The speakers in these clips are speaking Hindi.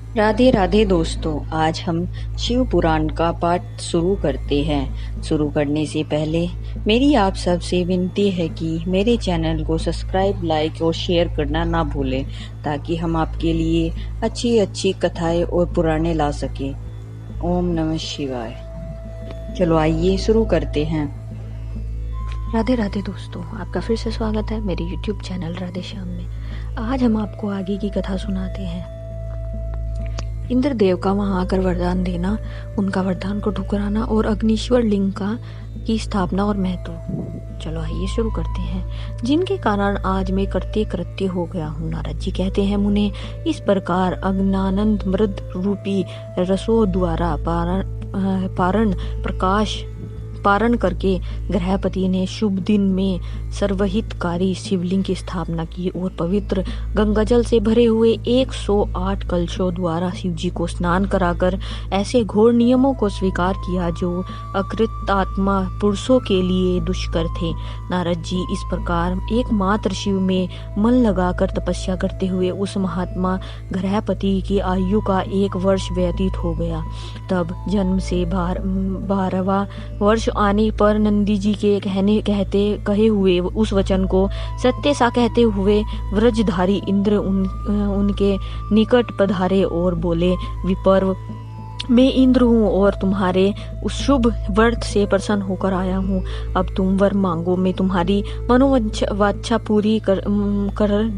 राधे राधे दोस्तों, आज हम शिव पुराण का पाठ शुरू करते हैं। शुरू करने से पहले मेरी आप सबसे विनती है कि मेरे चैनल को सब्सक्राइब, लाइक और शेयर करना ना भूलें, ताकि हम आपके लिए अच्छी अच्छी कथाएं और पुराणे ला सकें। ओम नमः शिवाय। चलो आइए शुरू करते हैं। राधे राधे दोस्तों, आपका फिर से स्वागत है मेरे YouTube चैनल राधे श्याम में। आज हम आपको आगे की कथा सुनाते हैं। इंद्रदेव का वहां आकर वरदान देना, उनका वरदान को ठुकराना और अग्निश्वर लिंग की स्थापना और महत्व। चलो आइए शुरू करते हैं। जिनके कारण आज मैं करते कृत्य हो गया हूँ। नारद जी कहते हैं, मुने इस प्रकार अज्ञानंद मृद रूपी रसो द्वारा पारण करके ग्रहपति ने शुभ दिन में सर्वहितकारी शिवलिंग की स्थापना की और पवित्र गंगाजल से भरे हुए 108 कलशों द्वारा शिवजी को स्नान कराकर ऐसे घोर नियमों को स्वीकार किया जो अकृतात्मा पुरुषों के लिए दुष्कर थे। नारद जी इस प्रकार एकमात्र शिव में मन लगाकर तपस्या करते हुए उस महात्मा ग्रहपति की आयु का 1 वर्ष व्यतीत हो गया। तब जन्म से 12वां वर्ष आने पर नंदी जी के कहे हुए उस वचन को सत्य सा कहते हुए व्रजधारी इंद्र उनके निकट पधारे और बोले, विपर्व, मैं इंद्र हूँ और तुम्हारे उस शुभ व्रत से प्रसन्न होकर आया हूँ। अब तुम वर मांगो, मैं तुम्हारी मनोवांछा पूरी कर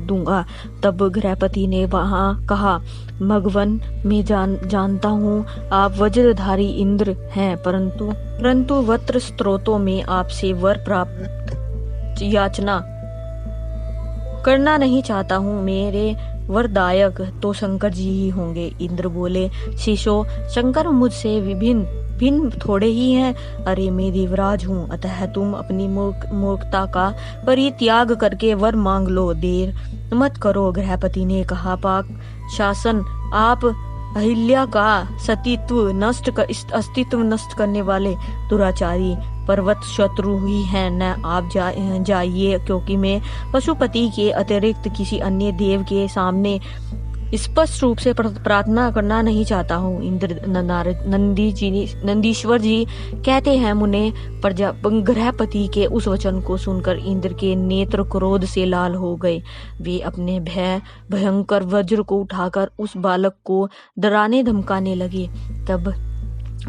दूंगा। तब गृहपति ने वहाँ कहा, भगवन, मैं जानता हूँ आप वज्रधारी इंद्र हैं, परंतु वत्र स्त्रोतों में आपसे वर प्राप्त याचना करना नहीं चाहता हूँ। मेरे वरदायक तो शंकर जी ही होंगे। इंद्र बोले, शिशो, शंकर मुझसे भिन्न थोड़े ही हैं। अरे मैं देवराज हूँ, अतः तुम अपनी मूर्खता का परित्याग करके वर मांग लो, देर मत करो। गृहपति ने कहा, पाक शासन, आप अहिल्या का अस्तित्व नष्ट करने वाले दुराचारी पर्वत शत्रु ही हैं। न आप जाइए, क्योंकि मैं पशुपति के अतिरिक्त किसी अन्य देव के सामने स्पष्ट रूप से प्रार्थना करना नहीं चाहता हूँ। इंद्र नंदीश्वर जी कहते हैं, मुने गृहपति के उस वचन को सुनकर इंद्र के नेत्र क्रोध से लाल हो गए। वे अपने भयंकर वज्र को उठाकर उस बालक को डराने धमकाने लगे। तब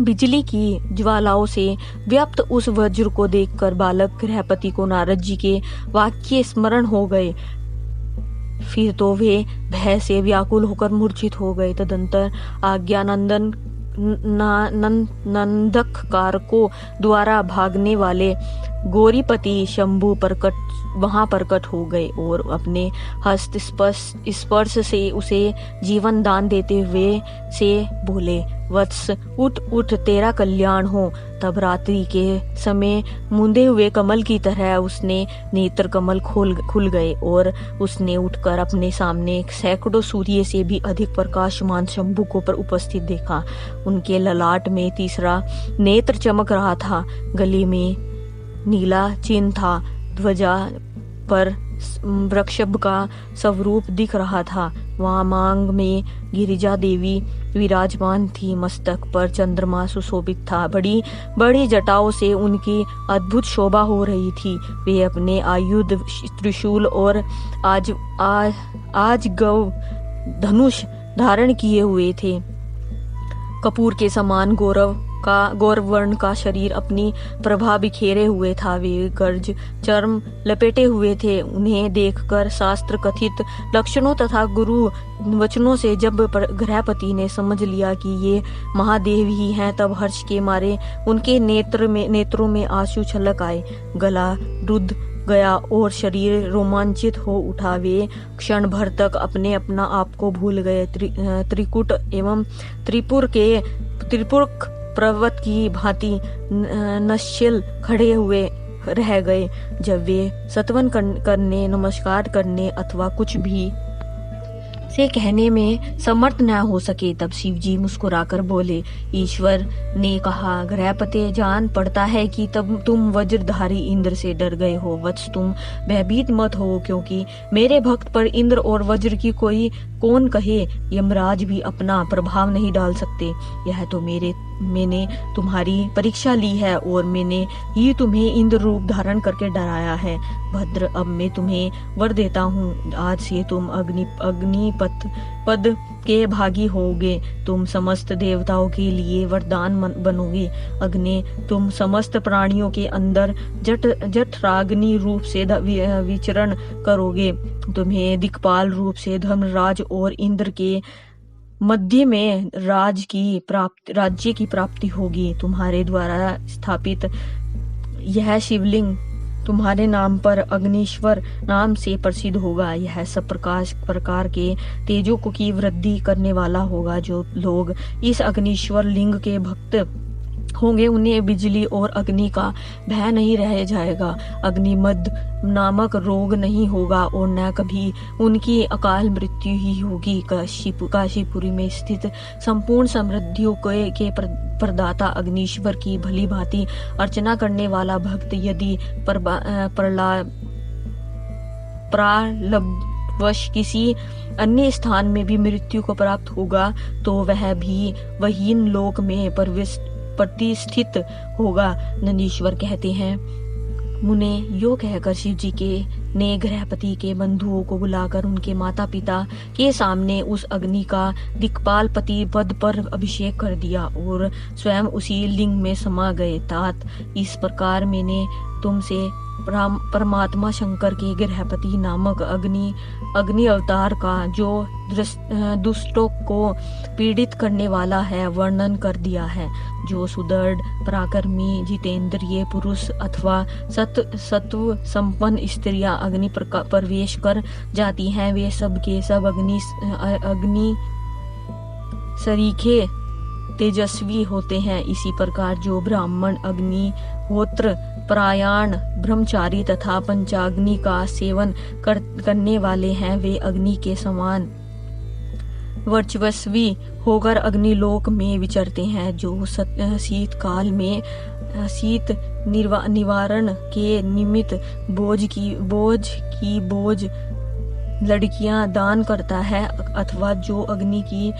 बिजली की ज्वालाओं से व्याप्त उस वज्र को देखकर बालक गृहपति को नारद जी के वाक्य स्मरण हो गए। फिर तो वे भय से व्याकुल होकर मूर्छित हो गए। तदंतर आज्ञानंदन नंदककार को द्वारा भागने वाले गौरीपति शंभु वहां प्रकट हो गए और अपने हस्त स्पर्श से उसे जीवन दान देते हुए से बोले, वत्स, उठ तेरा कल्याण हो। तब रात्रि के समय मूंदे हुए कमल की तरह उसने नेत्र कमल खुल गए और उसने उठकर अपने सामने सैकड़ों सूर्य से भी अधिक प्रकाशमान शंभु को पर उपस्थित देखा। उनके ललाट में तीसरा नेत्र चमक रहा था, गले में नीला चिन्ह था, ध्वजा पर वृषभ का स्वरूप दिख रहा था। वहां मांग में गिरिजा देवी विराजमान थी। मस्तक पर चंद्रमा सुशोभित था। बड़ी बड़ी जटाओं से उनकी अद्भुत शोभा हो रही थी। वे अपने आयुध त्रिशूल और आज गौ धनुष धारण किए हुए थे। कपूर के समान गौरवर्ण का शरीर अपनी प्रभा बिखेरे हुए था। वे गर्ज चर्म लपेटे हुए थे। उन्हें देखकर शास्त्र कथित लक्षणों तथा गुरु वचनों से जब गृहपति ने समझ लिया कि ये महादेव ही हैं, तब हर्ष के मारे उनके नेत्रों में आंसू छलक आए। गला रुद्ध गया और शरीर रोमांचित हो उठा। वे क्षण भर तक अपना आप को भूल गए। त्रिकुट एवं त्रिपुर पर्वत की भांति नश्चिल खड़े हुए रह गए। जब वे सत्वन करने, नमस्कार करने अथवा कुछ भी से कहने में समर्थ न हो सके। तब शिव जी मुस्कुराकर बोले, ईश्वर ने कहा, गृहपते, जान पड़ता है कि तब तुम वज्रधारी इंद्र से डर गए हो। वत्स, तुम भयभीत मत हो, क्योंकि मेरे भक्त पर इंद्र और वज्र की कोई कौन कहे, यमराज भी अपना प्रभाव नहीं डाल सकते। यह तो मैंने तुम्हारी परीक्षा ली है और मैंने ही तुम्हें इंद्र रूप धारण करके डराया है। भद्र, अब मैं तुम्हें वर देता हूँ, आज से तुम अग्निपथ पद के भागी होगे। तुम समस्त देवताओं के लिए वरदान बनोगे। अग्नि, तुम समस्त प्राणियों के अंदर जठराग्नि रूप से विचरण करोगे। तुम्हें दिक्पाल रूप से धर्मराज और इंद्र के मध्य में राज्य की प्राप्ति होगी। तुम्हारे द्वारा स्थापित यह शिवलिंग तुम्हारे नाम पर अग्निश्वर नाम से प्रसिद्ध होगा। यह सब प्रकार के तेजों की वृद्धि करने वाला होगा। जो लोग इस अग्निश्वर लिंग के भक्त होंगे, उन्हें बिजली और अग्नि का भय नहीं रह जाएगा। अग्निमद नामक रोग नहीं होगा और न कभी उनकी अकाल मृत्यु ही होगी। काशीपुरी में स्थित संपूर्ण समृद्धियों के प्रदाता अग्निश्वर की भली भांति अर्चना करने वाला भक्त यदि प्रारब्धवश किसी अन्य स्थान में भी मृत्यु को प्राप्त होगा, तो वह भी वही लोक में प्रतिष्ठित होगा। नंदीश्वर कहते हैं, मुने यो कहकर शिव जी ने गृहपति के बंधुओं को बुलाकर उनके माता पिता के सामने उस अग्नि का दिक्पाल पति पद पर अभिषेक कर दिया और स्वयं उसी लिंग में समा गए। तात, इस प्रकार मैंने तुमसे परमात्मा शंकर के गृहपति नामक अग्नि अवतार का, जो दुष्टों को पीड़ित करने वाला है, वर्णन कर दिया है। जो सुदृढ़ पराक्रमी जितेंद्रिय पुरुष अथवा सत्व संपन्न स्त्रियां अग्नि प्रवेश कर जाती हैं, वे सब के सब अग्नि सरीखे तेजस्वी होते हैं। इसी प्रकार जो ब्राह्मण अग्निहोत्र परायण ब्रह्मचारी तथा पंचाग्नि का सेवन करने वाले हैं, वे अग्नि के समान वर्चस्वी होकर अग्निलोक में विचरते हैं। जो शीतकाल में शीत निवारण के निमित्त बोझ लड़कियां दान करता है, अथवा जो अग्नि की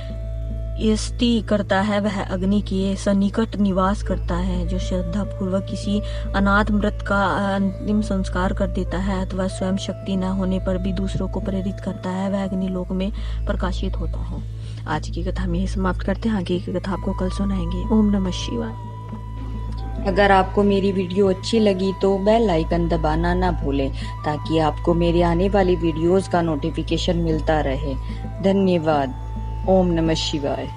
स्तुति करता है, वह अग्नि के सन्निकट निवास करता है। जो श्रद्धा पूर्वक किसी अनाथ मृत का अंतिम संस्कार कर देता है, अथवा स्वयं शक्ति न होने पर भी दूसरों को प्रेरित करता है, वह अग्निलोक में प्रकाशित होता है। आज की कथा में समाप्त करते हैं। आगे की कथा आपको कल सुनाएंगे। ओम नमः शिवाय। अगर आपको मेरी वीडियो अच्छी लगी तो बेल आइकन दबाना ना भूलें, ताकि आपको मेरे आने वाली वीडियोस का नोटिफिकेशन मिलता रहे। धन्यवाद। ओम नमः शिवाय।